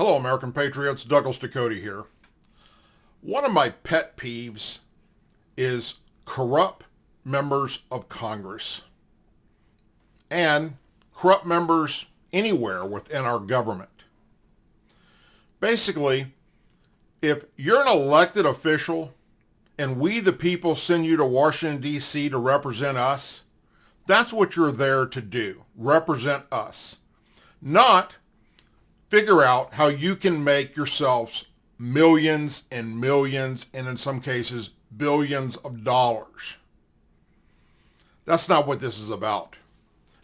Hello, American Patriots. Douglas Ducote here. One of my pet peeves is corrupt members of Congress and corrupt members anywhere within our government. Basically, if you're an elected official and we the people send you to Washington, D.C. to represent us, that's what you're there to do, represent us. Not figure out how you can make yourselves millions and millions, and in some cases, billions of dollars. That's not what this is about.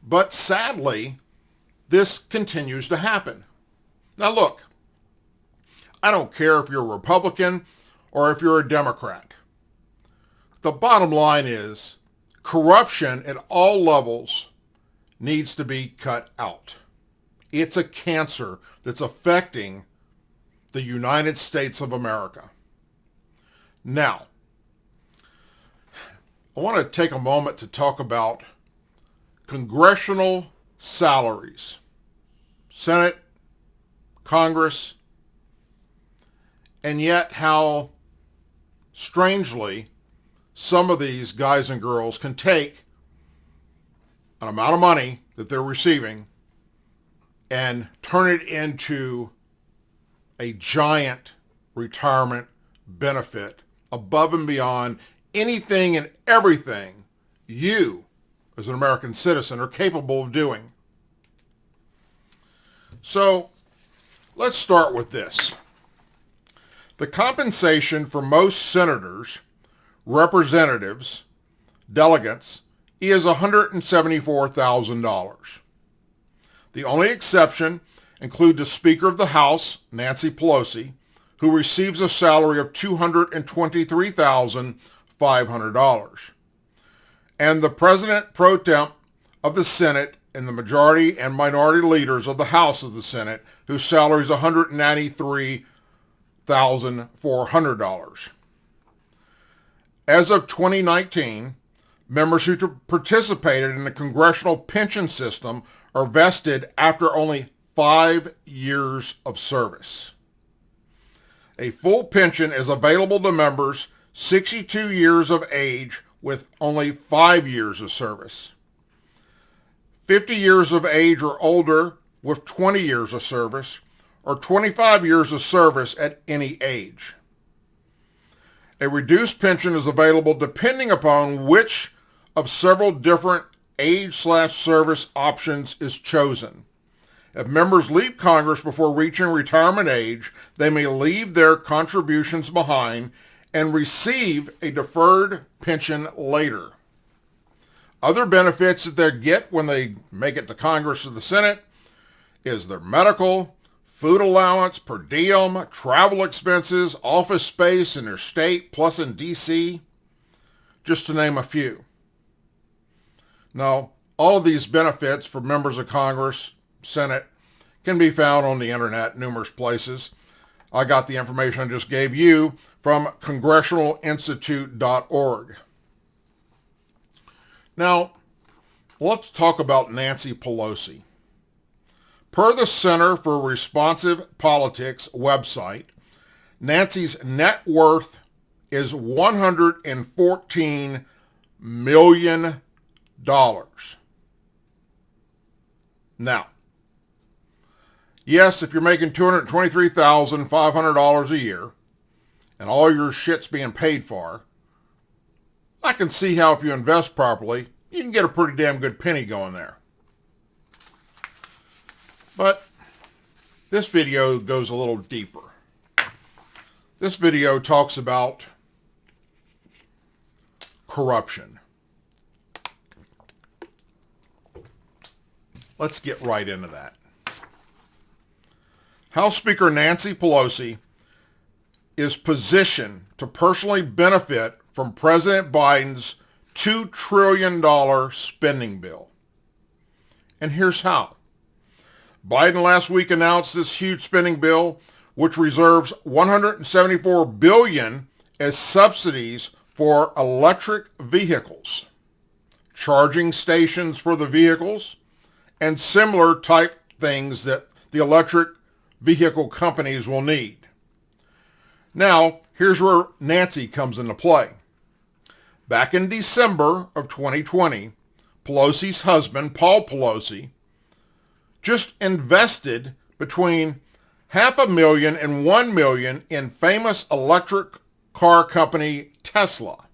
But sadly, this continues to happen. Now look, I don't care if you're a Republican or if you're a Democrat. The bottom line is corruption at all levels needs to be cut out. It's a cancer that's affecting the United States of America. Now, I want to take a moment to talk about congressional salaries. Senate, Congress, and yet how strangely some of these guys and girls can take an amount of money that they're receiving and turn it into a giant retirement benefit above and beyond anything and everything you, as an American citizen, are capable of doing. So, let's start with this. The compensation for most senators, representatives, delegates is $174,000. The only exception include the Speaker of the House, Nancy Pelosi, who receives a salary of $223,500, and the President pro tem of the Senate and the majority and minority leaders of the House of the Senate, whose salary is $193,400. As of 2019, members who participated in the Congressional pension system are vested after only 5 years of service. A full pension is available to members 62 years of age with only 5 years of service. 50 years of age or older with 20 years of service, or 25 years of service at any age. A reduced pension is available depending upon which of several different age/service options is chosen. If members leave Congress before reaching retirement age, they may leave their contributions behind and receive a deferred pension later. Other benefits that they get when they make it to Congress or the Senate is their medical, food allowance, per diem, travel expenses, office space in their state, plus in D.C., just to name a few. Now, all of these benefits for members of Congress, Senate, can be found on the internet numerous places. I got the information I just gave you from congressionalinstitute.org. Now, let's talk about Nancy Pelosi. Per the Center for Responsive Politics website, Nancy's net worth is $114 million. Now, yes, if you're making $223,500 a year and all your shit's being paid for, I can see how if you invest properly, you can get a pretty damn good penny going there. But this video goes a little deeper. This video talks about corruption. Let's get right into that. House Speaker Nancy Pelosi is positioned to personally benefit from President Biden's $2 trillion spending bill. And here's how. Biden last week announced this huge spending bill, which reserves $174 billion as subsidies for electric vehicles, charging stations for the vehicles, and similar type things that the electric vehicle companies will need. Now, here's where Nancy comes into play. Back in December of 2020, Pelosi's husband, Paul Pelosi, just invested between $500,000 and $1 million in famous electric car company Tesla.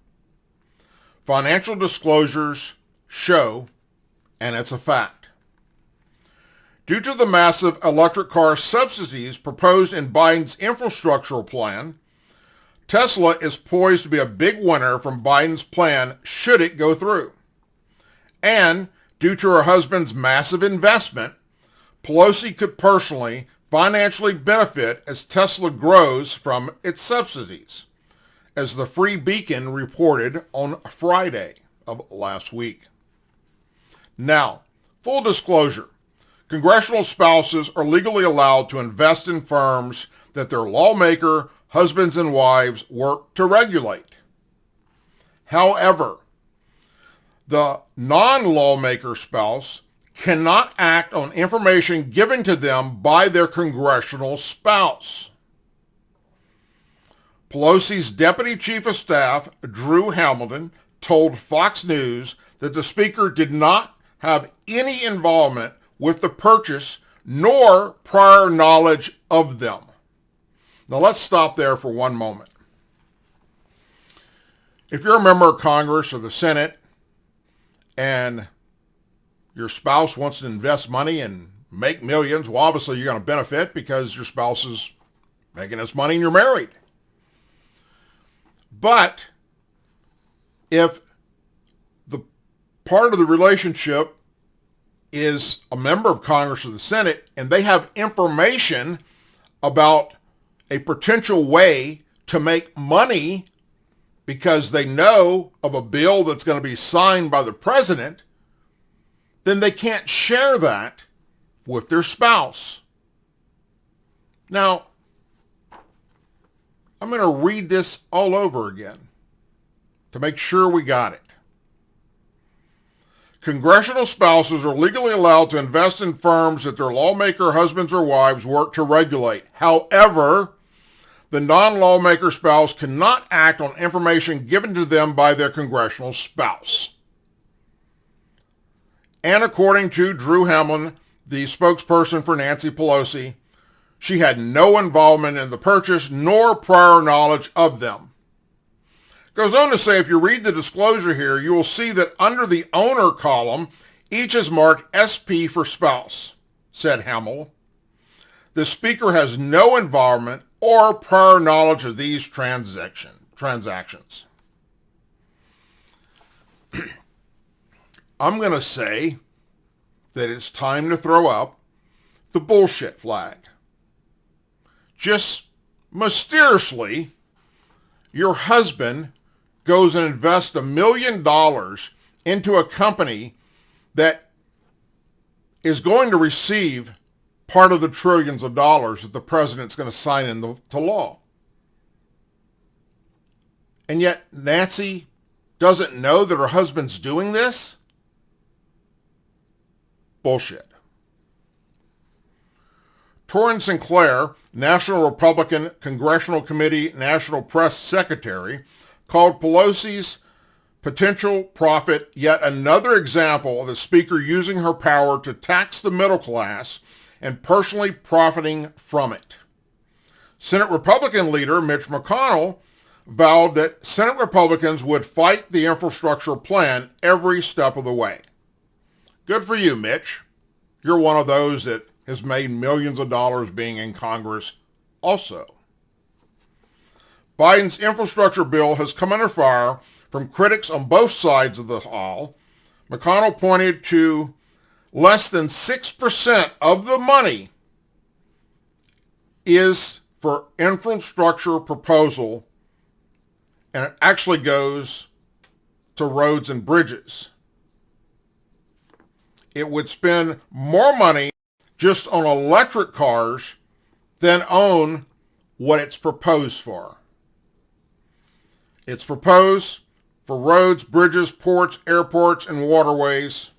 Financial disclosures show, and it's a fact. Due to the massive electric car subsidies proposed in Biden's infrastructure plan, Tesla is poised to be a big winner from Biden's plan should it go through. And due to her husband's massive investment, Pelosi could personally, financially benefit as Tesla grows from its subsidies, as the Free Beacon reported on Friday of last week. Now, full disclosure, congressional spouses are legally allowed to invest in firms that their lawmaker, husbands and wives work to regulate. However, the non-lawmaker spouse cannot act on information given to them by their congressional spouse. Pelosi's Deputy Chief of Staff, Drew Hamilton, told Fox News that the Speaker did not have any involvement with the purchase nor prior knowledge of them. Now let's stop there for one moment. If you're a member of Congress or the Senate and your spouse wants to invest money and make millions, well, obviously you're going to benefit because your spouse is making this money and you're married. But if the part of the relationship is a member of Congress or the Senate and they have information about a potential way to make money because they know of a bill that's going to be signed by the president, then they can't share that with their spouse. Now, I'm going to read this all over again to make sure we got it. Congressional spouses are legally allowed to invest in firms that their lawmaker husbands or wives work to regulate. However, the non-lawmaker spouse cannot act on information given to them by their congressional spouse. And according to Drew Hamilton, the spokesperson for Nancy Pelosi, she had no involvement in the purchase nor prior knowledge of them. Goes on to say, if you read the disclosure here, you will see that under the owner column, each is marked SP for spouse, said Hamilton. The Speaker has no involvement or prior knowledge of these transactions. I'm going to say that it's time to throw up the bullshit flag. Just mysteriously, your husband goes and invests $1 million into a company that is going to receive part of the trillions of dollars that the president's going to sign into law. And yet Nancy doesn't know that her husband's doing this? Bullshit. Torrin Sinclair, National Republican Congressional Committee National Press Secretary, called Pelosi's potential profit yet another example of the Speaker using her power to tax the middle class and personally profiting from it. Senate Republican leader Mitch McConnell vowed that Senate Republicans would fight the infrastructure plan every step of the way. Good for you, Mitch. You're one of those that has made millions of dollars being in Congress also. Biden's infrastructure bill has come under fire from critics on both sides of the aisle. McConnell pointed to less than 6% of the money is for infrastructure proposal, and it actually goes to roads and bridges. It would spend more money just on electric cars than on what it's proposed for. It's proposed for roads, bridges, ports, airports, and waterways,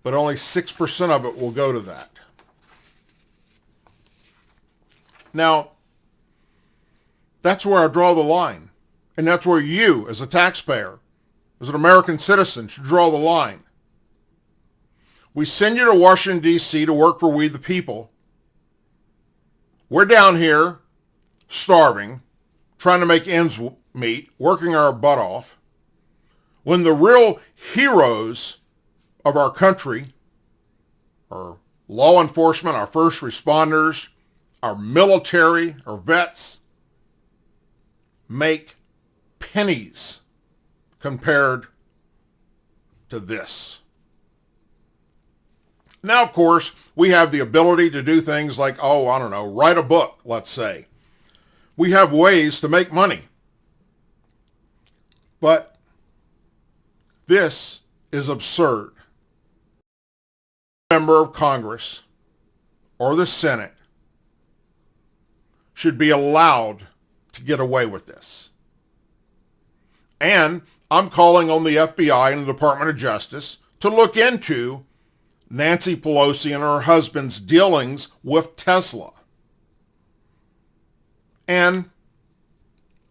but only 6% of it will go to that. Now, that's where I draw the line. And that's where you, as a taxpayer, as an American citizen, should draw the line. We send you to Washington, D.C. to work for we the people. We're down here starving, trying to make ends meet, working our butt off, when the real heroes of our country, our law enforcement, our first responders, our military, our vets, make pennies compared to this. Now, of course, we have the ability to do things like, write a book, let's say. We have ways to make money. But this is absurd. A member of Congress or the Senate should be allowed to get away with this. And I'm calling on the FBI and the Department of Justice to look into Nancy Pelosi and her husband's dealings with Tesla. And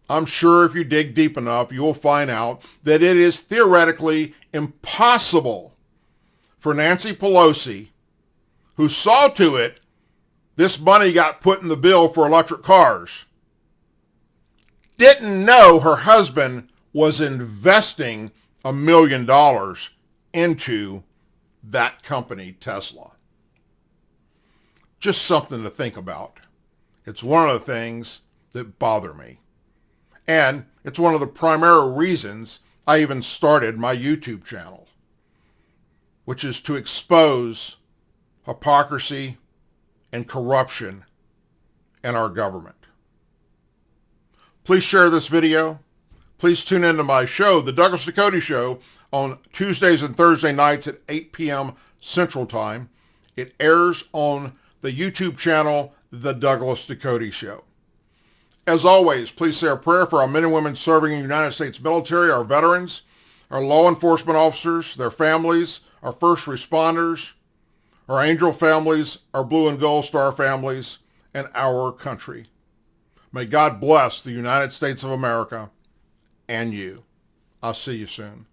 I'm sure if you dig deep enough, you will find out that it is theoretically impossible for Nancy Pelosi, who saw to it this money got put in the bill for electric cars, didn't know her husband was investing $1 million into that company, Tesla. Just something to think about. It's one of the things that bother me. And it's one of the primary reasons I even started my YouTube channel, which is to expose hypocrisy and corruption in our government. Please share this video. Please tune into my show, The Douglas Ducote Show, on Tuesdays and Thursday nights at 8 p.m. Central Time. It airs on the YouTube channel, The Douglas Ducote Show. As always, please say a prayer for our men and women serving in the United States military, our veterans, our law enforcement officers, their families, our first responders, our angel families, our blue and gold star families, and our country. May God bless the United States of America and you. I'll see you soon.